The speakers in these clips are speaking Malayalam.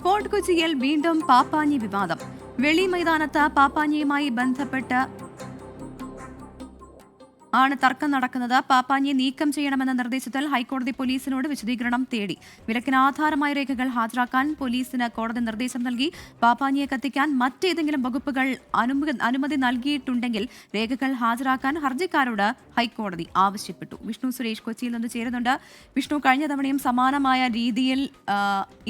ഫോർട്ട് കൊച്ചിയിൽ വീണ്ടും പാപ്പാഞ്ഞി വിവാദം. വെളി മൈതാനത്ത് പാപ്പാഞ്ഞിയുമായി ബന്ധപ്പെട്ട് ആണ് തർക്കം നടക്കുന്നത്. പാപ്പാഞ്ഞിയെ നീക്കം ചെയ്യണമെന്ന നിർദ്ദേശത്തിൽ ഹൈക്കോടതി പോലീസിനോട് വിശദീകരണം തേടി. വിലക്കിന് ആധാരമായ രേഖകൾ ഹാജരാക്കാൻ പോലീസിന് കോടതി നിർദ്ദേശം നൽകി. പാപ്പാഞ്ഞിയെ കത്തിക്കാൻ മറ്റേതെങ്കിലും വകുപ്പുകൾ അനുമതി നൽകിയിട്ടുണ്ടെങ്കിൽ രേഖകൾ ഹാജരാക്കാൻ ഹർജിക്കാരോട് ഹൈക്കോടതി ആവശ്യപ്പെട്ടു. വിഷ്ണു സുരേഷ് കൊച്ചിയിൽ നിന്ന് ചേരുന്നുണ്ട്. വിഷ്ണു, കഴിഞ്ഞ തവണയും സമാനമായ രീതിയിൽ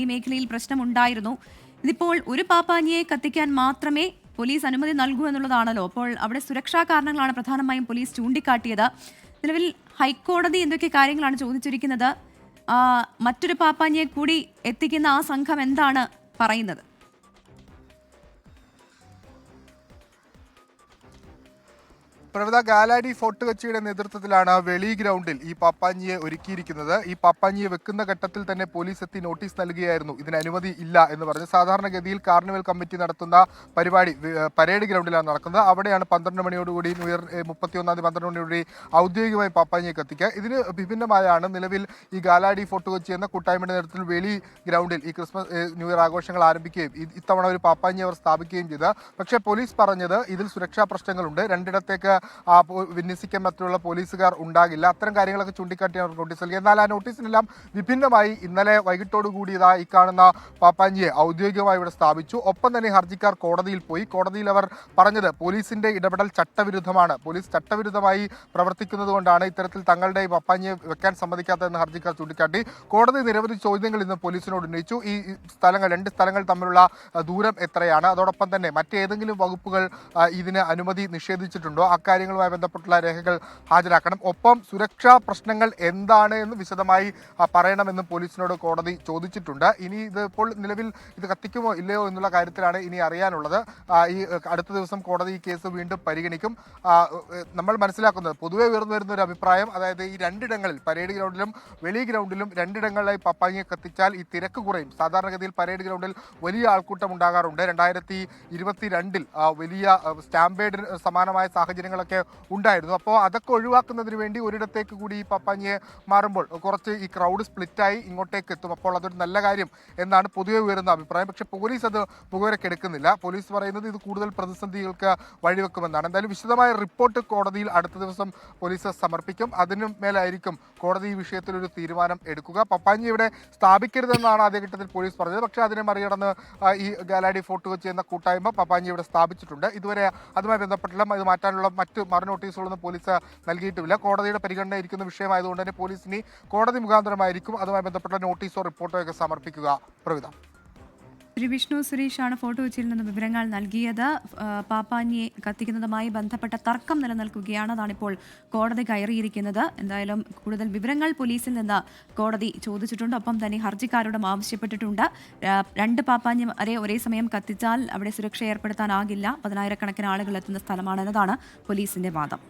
ഈ മേഖലയിൽ പ്രശ്നമുണ്ടായിരുന്നു. ഇതിപ്പോൾ ഒരു പാപ്പാഞ്ഞിയെ കത്തിക്കാൻ മാത്രമേ പോലീസ് അനുമതി നൽകൂ എന്നുള്ളതാണല്ലോ. അപ്പോൾ അവിടെ സുരക്ഷാ കാരണങ്ങളാണ് പ്രധാനമായും പോലീസ് ചൂണ്ടിക്കാട്ടിയത്. നിലവിൽ ഹൈക്കോടതി എന്തൊക്കെ കാര്യങ്ങളാണ് ചോദിച്ചിരിക്കുന്നത്? മറ്റൊരു പാപ്പാഞ്ഞിയെ കൂടി എത്തിക്കുന്ന ആ സംഘം എന്താണ് പറയുന്നത്? പ്രവിത, ഗാലാഡി ഫോർട്ട് കൊച്ചിയുടെ നേതൃത്വത്തിലാണ് വെളി ഗ്രൗണ്ടിൽ ഈ പാപ്പാഞ്ഞിയെ ഒരുക്കിയിരിക്കുന്നത്. ഈ പാപ്പാഞ്ഞിയെ വെക്കുന്ന ഘട്ടത്തിൽ തന്നെ പോലീസ് എത്തി നോട്ടീസ് നൽകുകയായിരുന്നു, ഇതിന് അനുമതി ഇല്ല എന്ന് പറഞ്ഞ്. സാധാരണഗതിയിൽ കാർണിവൽ കമ്മിറ്റി നടത്തുന്ന പരിപാടി പരേഡ് ഗ്രൗണ്ടിലാണ് നടക്കുന്നത്. അവിടെയാണ് 12 മണിയോടുകൂടി 31 മണിയോടുകൂടി ഔദ്യോഗികമായി പാപ്പാഞ്ഞിയെ കത്തിക്കുക. ഇതിന് വിഭിന്നമായാണ് നിലവിൽ ഈ ഗാലാഡി ഫോർട്ട് കൊച്ചി എന്ന കൂട്ടായ്മയുടെ നേതൃത്വത്തിൽ വെളി ഗ്രൗണ്ടിൽ ഈ ക്രിസ്മസ് ന്യൂ ഇയർ ആഘോഷങ്ങൾ ആരംഭിക്കുകയും ഇത്തവണ ഒരു പാപ്പാഞ്ഞി അവർ സ്ഥാപിക്കുകയും ചെയ്ത്. പക്ഷേ പോലീസ് പറഞ്ഞത് ഇതിൽ സുരക്ഷാ പ്രശ്നങ്ങളുണ്ട്, രണ്ടിടത്തേക്ക് വിന്യസിക്കാൻ മറ്റുള്ള പോലീസുകാർ ഉണ്ടാകില്ല, അത്തരം കാര്യങ്ങളൊക്കെ ചൂണ്ടിക്കാട്ടി അവർ നോട്ടീസ് നൽകി. എന്നാൽ ആ നോട്ടീസിനെല്ലാം വിഭിന്നമായി ഇന്നലെ വൈകിട്ടോടുകൂടി ഈ കാണുന്ന പാപ്പാഞ്ഞിയെ ഔദ്യോഗികമായി ഇവിടെ സ്ഥാപിച്ചു. ഒപ്പം തന്നെ ഹർജിക്കാർ കോടതിയിൽ പോയി. കോടതിയിൽ അവർ പറഞ്ഞത് പോലീസിന്റെ ഇടപെടൽ ചട്ടവിരുദ്ധമാണ്, പോലീസ് ചട്ടവിരുദ്ധമായി പ്രവർത്തിക്കുന്നത് കൊണ്ടാണ് ഇത്തരത്തിൽ തങ്ങളുടെ ഈ പാപ്പാഞ്ഞിയെ വെക്കാൻ സമ്മതിക്കാത്തതെന്ന് ഹർജിക്കാർ ചൂണ്ടിക്കാട്ടി. കോടതി നിരവധി ചോദ്യങ്ങൾ ഇന്ന് പോലീസിനോട് ഉന്നയിച്ചു. ഈ രണ്ട് സ്ഥലങ്ങൾ തമ്മിലുള്ള ദൂരം എത്രയാണ്, അതോടൊപ്പം തന്നെ മറ്റേതെങ്കിലും വകുപ്പുകൾ ഇതിന് അനുമതി നിഷേധിച്ചിട്ടുണ്ടോ, കാര്യങ്ങളുമായി ബന്ധപ്പെട്ടുള്ള രേഖകൾ ഹാജരാക്കണം. ഒപ്പം സുരക്ഷാ പ്രശ്നങ്ങൾ എന്താണ് എന്ന് വിശദമായി പറയണമെന്നും പോലീസിനോട് കോടതി ചോദിച്ചിട്ടുണ്ട്. ഇനി ഇത് ഇപ്പോൾ നിലവിൽ ഇത് കത്തിക്കുമോ ഇല്ലയോ എന്നുള്ള കാര്യത്തിലാണ് ഇനി അറിയാനുള്ളത്. ഈ അടുത്ത ദിവസം കോടതി ഈ കേസ് വീണ്ടും പരിഗണിക്കും. നമ്മൾ മനസ്സിലാക്കുന്നത് പൊതുവെ ഉയർന്നു വരുന്ന ഒരു അഭിപ്രായം, അതായത് ഈ രണ്ടിടങ്ങളിൽ പരേഡ് ഗ്രൗണ്ടിലും വെളി ഗ്രൗണ്ടിലും രണ്ടിടങ്ങളിലായി പാപ്പാഞ്ഞിയെ കത്തിച്ചാൽ ഈ തിരക്ക് കുറയും. സാധാരണഗതിയിൽ പരേഡ് ഗ്രൗണ്ടിൽ വലിയ ആൾക്കൂട്ടം ഉണ്ടാകാറുണ്ട്. 2022 വലിയ സ്റ്റാമ്പേഡിന് സമാനമായ സാഹചര്യങ്ങളൊക്കെ ഉണ്ടായിരുന്നു. അപ്പോൾ അതൊക്കെ ഒഴിവാക്കുന്നതിന് വേണ്ടി ഒരിടത്തേക്ക് കൂടി ഈ പാപ്പാഞ്ഞിയെ മാറുമ്പോൾ കുറച്ച് ഈ ക്രൗഡ് സ്പ്ലിറ്റായി ഇങ്ങോട്ടേക്ക് എത്തും. അപ്പോൾ അതൊരു നല്ല കാര്യം എന്നാണ് പൊതുവെ ഉയരുന്ന അഭിപ്രായം. പക്ഷേ പോലീസ് അത് മുഖവരക്കെടുക്കുന്നില്ല. പോലീസ് പറയുന്നത് ഇത് കൂടുതൽ പ്രതിസന്ധികൾക്ക് വഴിവെക്കുമെന്നാണ്. എന്തായാലും വിശദമായ റിപ്പോർട്ട് കോടതിയിൽ അടുത്ത ദിവസം പോലീസ് സമർപ്പിക്കും. അതിനു മേലായിരിക്കും കോടതി ഈ വിഷയത്തിൽ ഒരു തീരുമാനം എടുക്കുക. പാപ്പാഞ്ഞി ഇവിടെ സ്ഥാപിക്കരുതെന്നാണ് ആദ്യഘട്ടത്തിൽ പോലീസ് പറഞ്ഞത്. പക്ഷേ അതിനെ മറികടന്ന് ഈ ഗാലാഡി ഫോർട്ട് കൊച്ചി എന്ന കൂട്ടായ്മ പാപ്പാഞ്ഞി ഇവിടെ സ്ഥാപിച്ചിട്ടുണ്ട്. ഇതുവരെ അതുമായി ബന്ധപ്പെട്ടുള്ള ഇത് മാറ്റാനുള്ള മറ്റ് മറു നോട്ടീസുകളൊന്നും പോലീസ് നൽകിയിട്ടുമില്ല. കോടതിയുടെ പരിഗണന ഇരിക്കുന്ന വിഷയമായതുകൊണ്ട് തന്നെ പോലീസ് ഇനി കോടതി മുഖാന്തരമായിരിക്കും അതുമായി ബന്ധപ്പെട്ട നോട്ടീസോ റിപ്പോർട്ടോ ഒക്കെ സമർപ്പിക്കുക. പ്രവിധ. വിഷ്ണു സുരേഷാണ് ഫോർട്ട് കൊച്ചിയിൽ നിന്ന് വിവരങ്ങൾ നൽകിയത്. പാപ്പാഞ്ഞിയെ കത്തിക്കുന്നതുമായി ബന്ധപ്പെട്ട തർക്കം നിലനിൽക്കുകയാണ്. അതാണിപ്പോൾ കോടതി കയറിയിരിക്കുന്നത്. എന്തായാലും കൂടുതൽ വിവരങ്ങൾ പോലീസിൽ നിന്ന് കോടതി ചോദിച്ചിട്ടുണ്ട്. ഒപ്പം തന്നെ ഹർജിക്കാരോടും ആവശ്യപ്പെട്ടിട്ടുണ്ട്. 2 പാപ്പാഞ്ഞി വരെ ഒരേ സമയം കത്തിച്ചാൽ അവിടെ സുരക്ഷ ഏർപ്പെടുത്താനാകില്ല. 10,000 കണക്കിന് ആളുകൾ എത്തുന്ന സ്ഥലമാണെന്നതാണ് പോലീസിന്റെ വാദം.